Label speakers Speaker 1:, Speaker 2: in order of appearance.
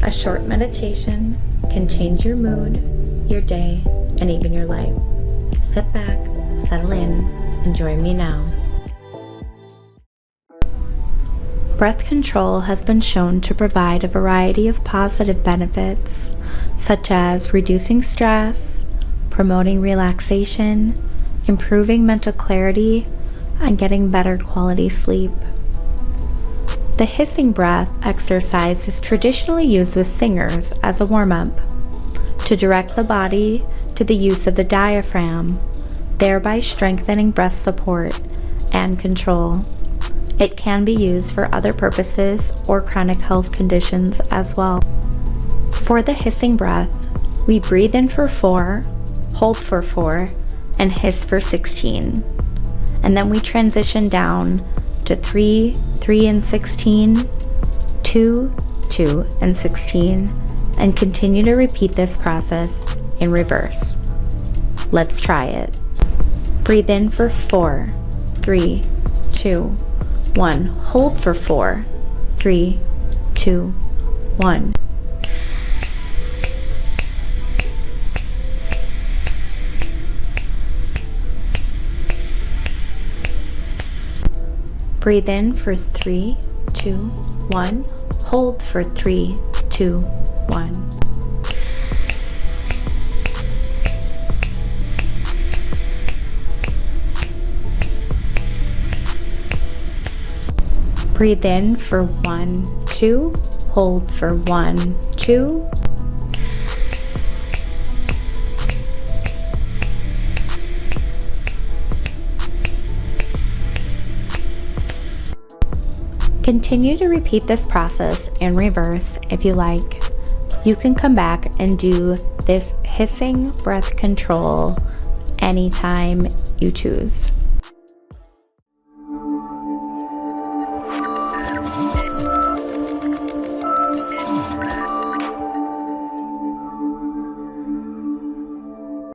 Speaker 1: A short meditation can change your mood, your day, and even your life. Sit back, settle in, and join me now. Breath control has been shown to provide a variety of positive benefits, such as reducing stress, promoting relaxation, improving mental clarity, and getting better quality sleep. The hissing breath exercise is traditionally used with singers as a warm-up to direct the body to the use of the diaphragm, thereby strengthening breath support and control. It can be used for other purposes or chronic health conditions as well. For the hissing breath, we breathe in for 4, hold for 4, and hiss for 16. And then we transition down to 3, 3 and 16, 2, 2 and 16, and continue to repeat this process in reverse. Let's try it. Breathe in for 4, 3, 2, 1. Hold for 4, 3, 2, 1. Breathe in for 3, 2, 1. Hold for 3, 2, 1. Breathe in for 1, 2, hold for 1, 2. Continue to repeat this process in reverse if you like. You can come back and do this hissing breath control anytime you choose.